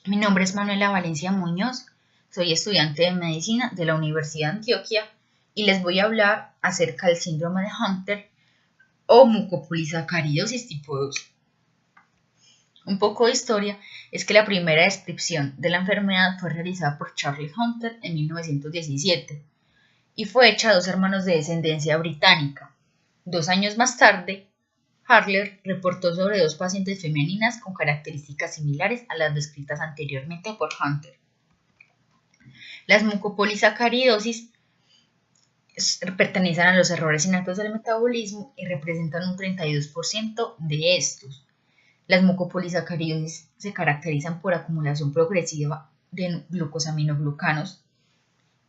Mi nombre es Manuela Valencia Muñoz, soy estudiante de medicina de la Universidad de Antioquia y les voy a hablar acerca del síndrome de Hunter o mucopolisacaridosis tipo 2. Un poco de historia es que la primera descripción de la enfermedad fue realizada por Charles Hunter en 1917 y fue hecha a dos hermanos de descendencia británica. 2 años más tarde, Harler reportó sobre 2 pacientes femeninas con características similares a las descritas anteriormente por Hunter. Las mucopolisacaridosis pertenecen a los errores innatos del metabolismo y representan un 32% de estos. Las mucopolisacaridosis se caracterizan por acumulación progresiva de glucosaminoglucanos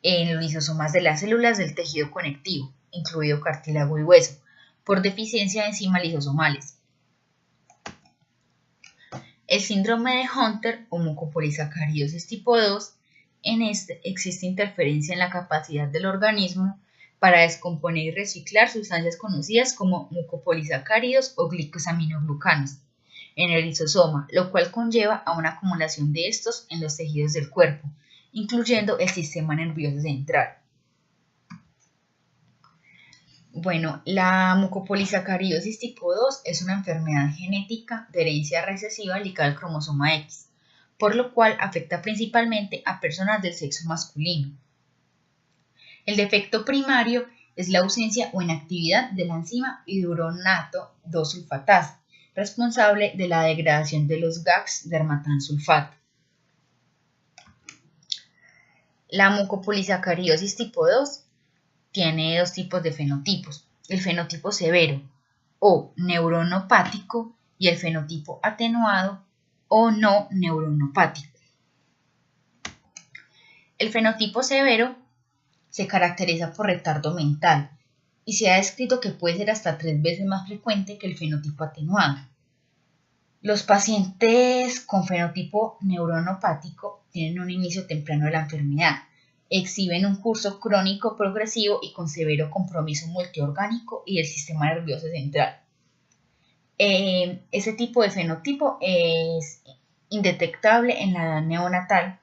en los lisosomas de las células del tejido conectivo, incluido cartílago y hueso, por deficiencia de enzimas lisosomales. El síndrome de Hunter o mucopolisacaridosis tipo 2, en este existe interferencia en la capacidad del organismo para descomponer y reciclar sustancias conocidas como mucopolisacáridos o glicosaminoglucanos en el lisosoma, lo cual conlleva a una acumulación de estos en los tejidos del cuerpo, incluyendo el sistema nervioso central. Bueno, la mucopolisacaridosis tipo 2 es una enfermedad genética de herencia recesiva ligada al cromosoma X, por lo cual afecta principalmente a personas del sexo masculino. El defecto primario es la ausencia o inactividad de la enzima hidronato 2-sulfatasa, responsable de la degradación de los GAGs de hermatansulfato. La mucopolisacaridosis tipo 2 tiene 2 tipos de fenotipos, el fenotipo severo o neuronopático y el fenotipo atenuado o no neuronopático. El fenotipo severo se caracteriza por retardo mental y se ha descrito que puede ser hasta 3 veces más frecuente que el fenotipo atenuado. Los pacientes con fenotipo neuronopático tienen un inicio temprano de la enfermedad, exhiben un curso crónico progresivo y con severo compromiso multiorgánico y del sistema nervioso central. Ese tipo de fenotipo es indetectable en la edad neonatal.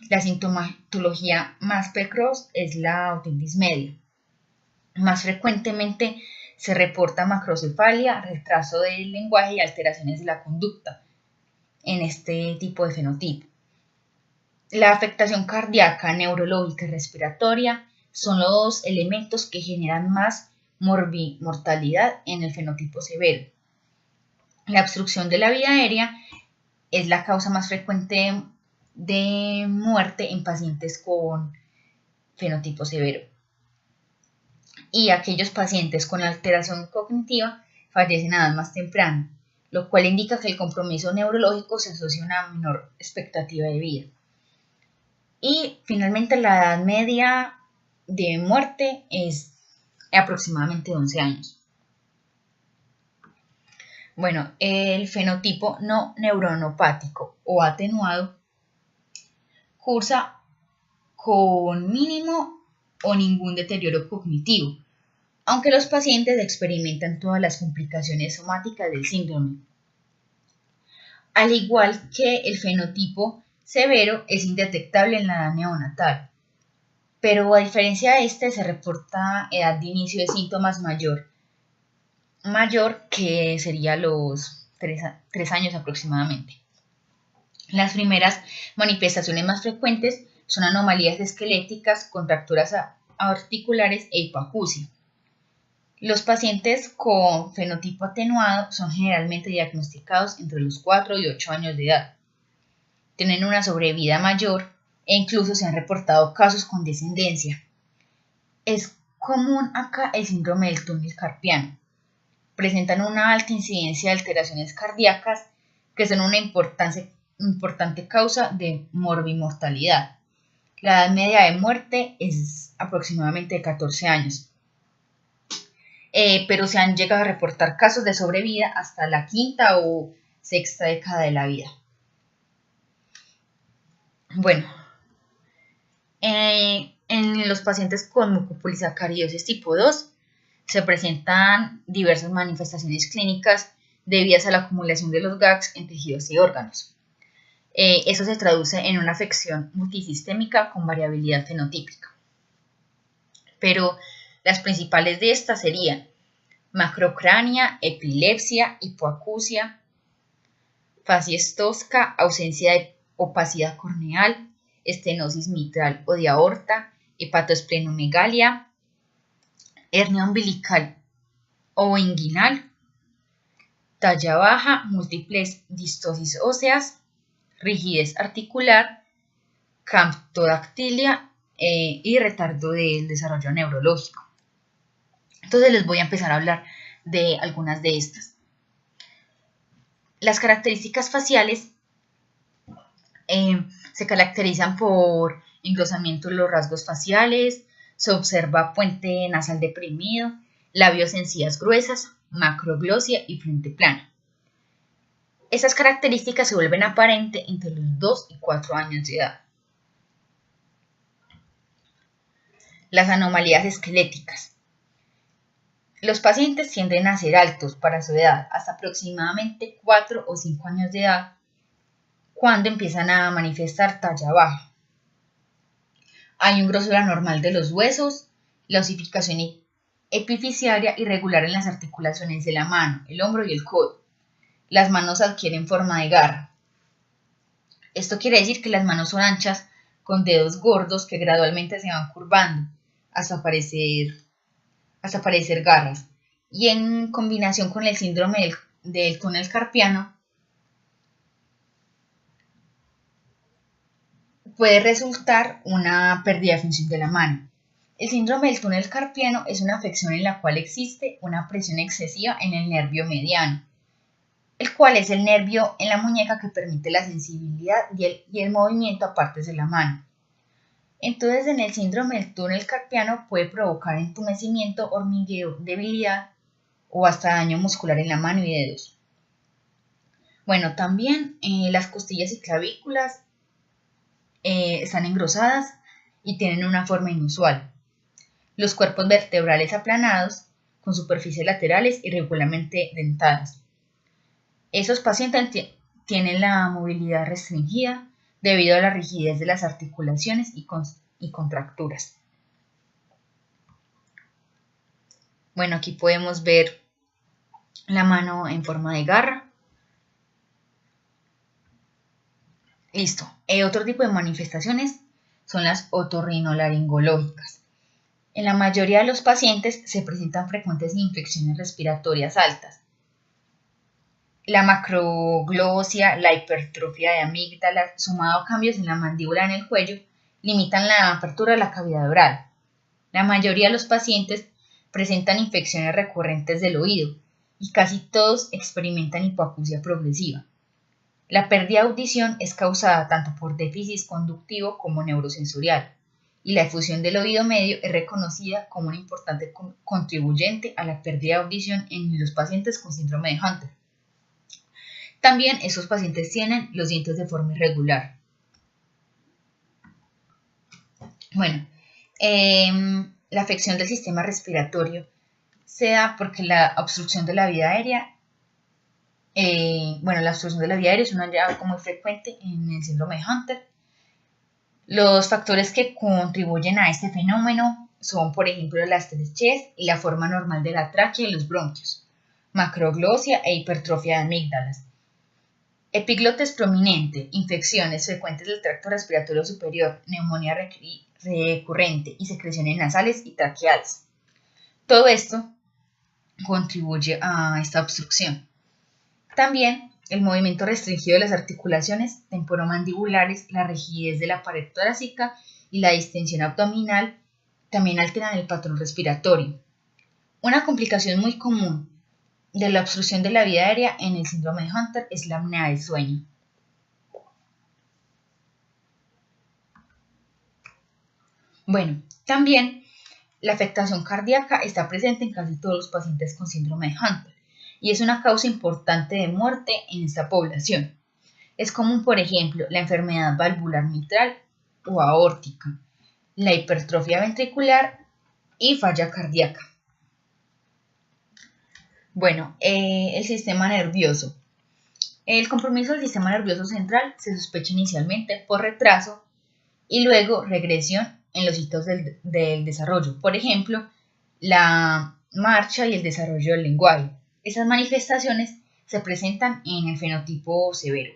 La sintomatología más precoz es la otitis media. Más frecuentemente se reporta macrocefalia, retraso del lenguaje y alteraciones de la conducta en este tipo de fenotipo. La afectación cardíaca, neurológica y respiratoria son los elementos que generan más morbimortalidad en el fenotipo severo. La obstrucción de la vía aérea es la causa más frecuente de muerte en pacientes con fenotipo severo. Y aquellos pacientes con alteración cognitiva fallecen a edad más temprana, lo cual indica que el compromiso neurológico se asocia a una menor expectativa de vida. Y finalmente la edad media de muerte es aproximadamente 11 años. Bueno, el fenotipo no neuronopático o atenuado cursa con mínimo o ningún deterioro cognitivo, aunque los pacientes experimentan todas las complicaciones somáticas del síndrome. Al igual que el fenotipo severo es indetectable en la edad neonatal, pero a diferencia de este se reporta edad de inicio de síntomas mayor que sería los 3 años aproximadamente. Las primeras manifestaciones más frecuentes son anomalías esqueléticas, contracturas articulares e hipoacusia. Los pacientes con fenotipo atenuado son generalmente diagnosticados entre los 4 y 8 años de edad. Tienen una sobrevida mayor e incluso se han reportado casos con descendencia. Es común acá el síndrome del túnel carpiano. Presentan una alta incidencia de alteraciones cardíacas que son una importante causa de morbimortalidad. La edad media de muerte es aproximadamente de 14 años. Pero se han llegado a reportar casos de sobrevida hasta la 5ª o 6ª década de la vida. Bueno, en los pacientes con mucopolisacaridosis tipo 2 se presentan diversas manifestaciones clínicas debidas a la acumulación de los GAGs en tejidos y órganos. Eso se traduce en una afección multisistémica con variabilidad fenotípica. Pero las principales de estas serían macrocrania, epilepsia, hipoacusia, facies tosca, ausencia de opacidad corneal, estenosis mitral o de aorta, hepatoesplenomegalia, hernia umbilical o inguinal, talla baja, múltiples distosis óseas, rigidez articular, camptodactilia y retardo del desarrollo neurológico. Entonces les voy a empezar a hablar de algunas de estas. Las características faciales se caracterizan por engrosamiento de los rasgos faciales, se observa puente nasal deprimido, labios encías gruesas, macroglosia y frente plana. Estas características se vuelven aparentes entre los 2 y 4 años de edad. Las anomalías esqueléticas. Los pacientes tienden a ser altos para su edad, hasta aproximadamente 4 o 5 años de edad, cuando empiezan a manifestar talla baja. Hay un grosor anormal de los huesos, la osificación epifisiaria irregular en las articulaciones de la mano, el hombro y el codo. Las manos adquieren forma de garra. Esto quiere decir que las manos son anchas, con dedos gordos que gradualmente se van curvando hasta parecer garras. Y en combinación con el síndrome del túnel carpiano, puede resultar una pérdida de función de la mano. El síndrome del túnel carpiano es una afección en la cual existe una presión excesiva en el nervio mediano, el cual es el nervio en la muñeca que permite la sensibilidad y el movimiento a partes de la mano. Entonces, en el síndrome del túnel carpiano puede provocar entumecimiento, hormigueo, debilidad o hasta daño muscular en la mano y dedos. Bueno, también las costillas y clavículas están engrosadas y tienen una forma inusual. Los cuerpos vertebrales aplanados, con superficies laterales irregularmente dentadas. Esos pacientes tienen la movilidad restringida debido a la rigidez de las articulaciones y contracturas. Bueno, aquí podemos ver la mano en forma de garra. Listo. Otro tipo de manifestaciones son las otorrinolaringológicas. En la mayoría de los pacientes se presentan frecuentes infecciones respiratorias altas. La macroglosia, la hipertrofia de amígdala, sumado a cambios en la mandíbula en el cuello, limitan la apertura de la cavidad oral. La mayoría de los pacientes presentan infecciones recurrentes del oído y casi todos experimentan hipoacusia progresiva. La pérdida de audición es causada tanto por déficit conductivo como neurosensorial, y la efusión del oído medio es reconocida como un importante contribuyente a la pérdida de audición en los pacientes con síndrome de Hunter. También esos pacientes tienen los dientes de forma irregular. Bueno, la afección del sistema respiratorio se da porque la obstrucción de la vía aérea, la obstrucción de la vía aérea es un hallazgo muy frecuente en el síndrome de Hunter. Los factores que contribuyen a este fenómeno son, por ejemplo, la estrechez y la forma normal de la tráquea y los bronquios, macroglosia e hipertrofia de amígdalas. Epiglotis prominente, infecciones frecuentes del tracto respiratorio superior, neumonía recurrente y secreciones nasales y traqueales. Todo esto contribuye a esta obstrucción. También el movimiento restringido de las articulaciones temporomandibulares, la rigidez de la pared torácica y la distensión abdominal también alteran el patrón respiratorio. Una complicación muy común de la obstrucción de la vía aérea en el síndrome de Hunter es la apnea del sueño. Bueno, también la afectación cardíaca está presente en casi todos los pacientes con síndrome de Hunter y es una causa importante de muerte en esta población. Es común, por ejemplo, la enfermedad valvular mitral o aórtica, la hipertrofia ventricular y falla cardíaca. Bueno, el sistema nervioso. El compromiso del sistema nervioso central se sospecha inicialmente por retraso y luego regresión en los hitos del desarrollo. Por ejemplo, la marcha y el desarrollo del lenguaje. Esas manifestaciones se presentan en el fenotipo severo.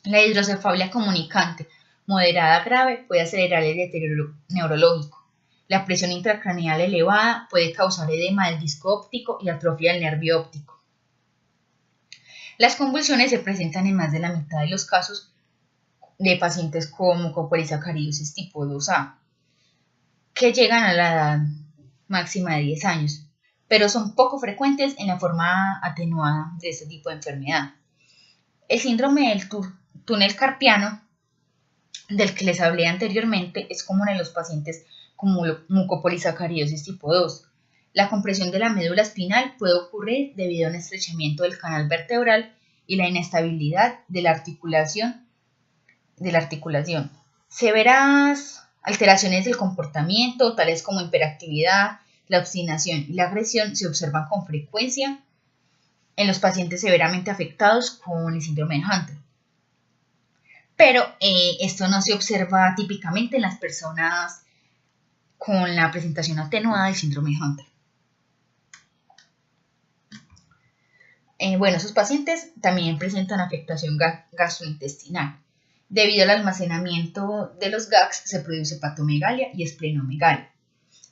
La hidrocefalia comunicante moderada a grave puede acelerar el deterioro neurológico. La presión intracraneal elevada puede causar edema del disco óptico y atrofia del nervio óptico. Las convulsiones se presentan en más de la mitad de los casos de pacientes con mucopolisacaridosis tipo 2A, que llegan a la edad máxima de 10 años, pero son poco frecuentes en la forma atenuada de este tipo de enfermedad. El síndrome del túnel carpiano, del que les hablé anteriormente, es común en los pacientes con mucopolisacaridosis tipo 2. La compresión de la médula espinal puede ocurrir debido a un estrechamiento del canal vertebral y la inestabilidad de la articulación. Severas alteraciones del comportamiento, tales como hiperactividad, la obstinación y la agresión, se observan con frecuencia en los pacientes severamente afectados con el síndrome de Hunter. Pero esto no se observa típicamente en las personas con la presentación atenuada del síndrome de Hunter. Esos pacientes también presentan afectación gastrointestinal. Debido al almacenamiento de los GAGs se produce hepatomegalia y esplenomegalia,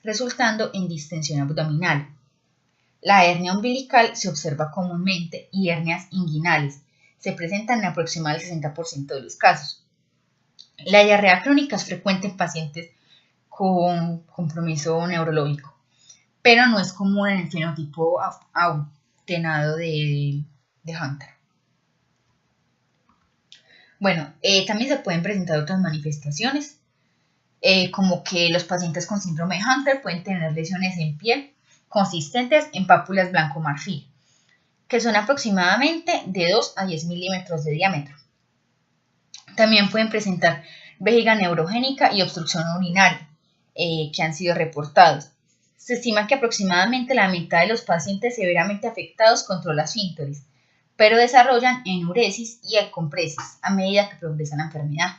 resultando en distensión abdominal. La hernia umbilical se observa comúnmente y hernias inguinales se presentan en aproximadamente el 60% de los casos. La diarrea crónica es frecuente en pacientes con compromiso neurológico, pero no es común en el fenotipo atenado de Hunter. También se pueden presentar otras manifestaciones, como que los pacientes con síndrome de Hunter pueden tener lesiones en piel consistentes en pápulas blanco marfil, que son aproximadamente de 2 a 10 milímetros de diámetro. También pueden presentar vejiga neurogénica y obstrucción urinaria, que han sido reportados. Se estima que aproximadamente la mitad de los pacientes severamente afectados controla esfínteres, pero desarrollan enuresis y ecompresis a medida que progresa la enfermedad.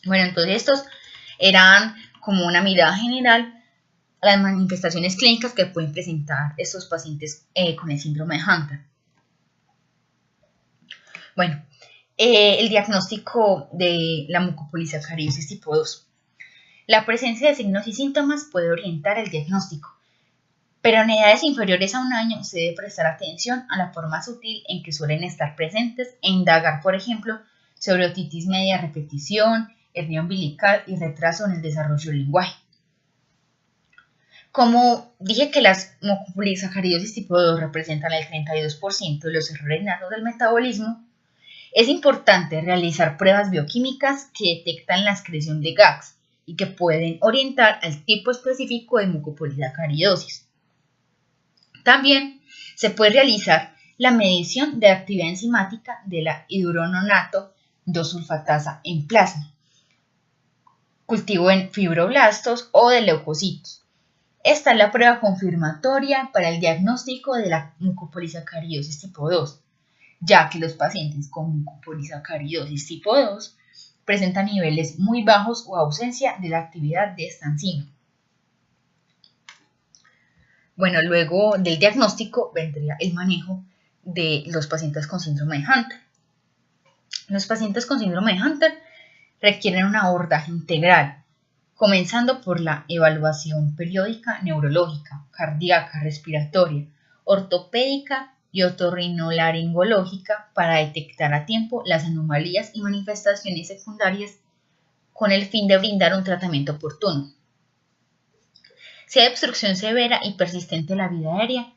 Entonces estos eran como una mirada general a las manifestaciones clínicas que pueden presentar estos pacientes con el síndrome de Hunter. El diagnóstico de la mucopolisacaridosis tipo 2. La presencia de signos y síntomas puede orientar el diagnóstico, pero en edades inferiores a 1 año se debe prestar atención a la forma sutil en que suelen estar presentes e indagar, por ejemplo, sobre otitis media a repetición, hernia umbilical y retraso en el desarrollo del lenguaje. Como dije que las mucopolisacaridosis tipo 2 representan el 32% de los errores natos del metabolismo, es importante realizar pruebas bioquímicas que detectan la excreción de GAGs y que pueden orientar al tipo específico de mucopolisacaridosis. También se puede realizar la medición de la actividad enzimática de la hidrononato 2-sulfatasa en plasma, cultivo en fibroblastos o de leucocitos. Esta es la prueba confirmatoria para el diagnóstico de la mucopolisacaridosis tipo 2, ya que los pacientes con mucopolisacaridosis tipo 2 presentan niveles muy bajos o ausencia de la actividad de esta enzima. Luego del diagnóstico vendría el manejo de los pacientes con síndrome de Hunter. Los pacientes con síndrome de Hunter requieren un abordaje integral, comenzando por la evaluación periódica neurológica, cardíaca, respiratoria, ortopédica y otorrinolaringológica para detectar a tiempo las anomalías y manifestaciones secundarias con el fin de brindar un tratamiento oportuno. Si hay obstrucción severa y persistente en la vía aérea,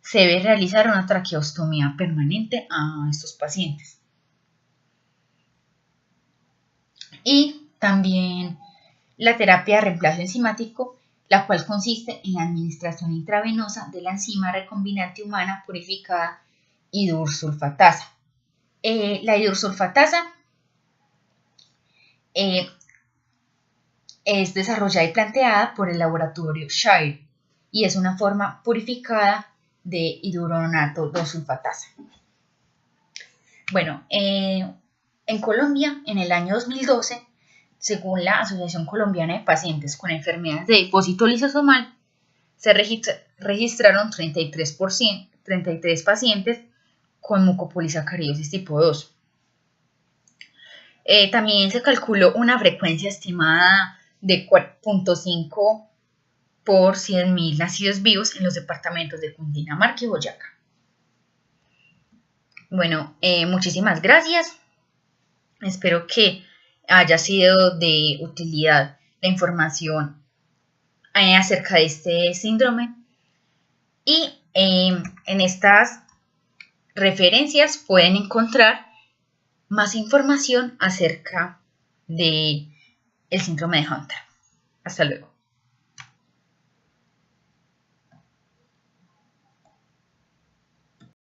se debe realizar una traqueostomía permanente a estos pacientes. Y también la terapia de reemplazo enzimático, la cual consiste en la administración intravenosa de la enzima recombinante humana purificada hidursulfatasa. La hidursulfatasa es desarrollada y planteada por el laboratorio Shire y es una forma purificada de hidronato 2-sulfatasa. Bueno, en Colombia, en el año 2012, según la Asociación Colombiana de Pacientes con Enfermedades de Depósito Lisosomal, se registraron 33 pacientes con mucopolisacaridosis tipo 2. También se calculó una frecuencia estimada de 4.5 por 100.000 nacidos vivos en los departamentos de Cundinamarca y Boyacá. Bueno, muchísimas gracias. Espero que haya sido de utilidad la información acerca de este síndrome. Y en estas referencias pueden encontrar más información acerca del síndrome de Hunter. Hasta luego.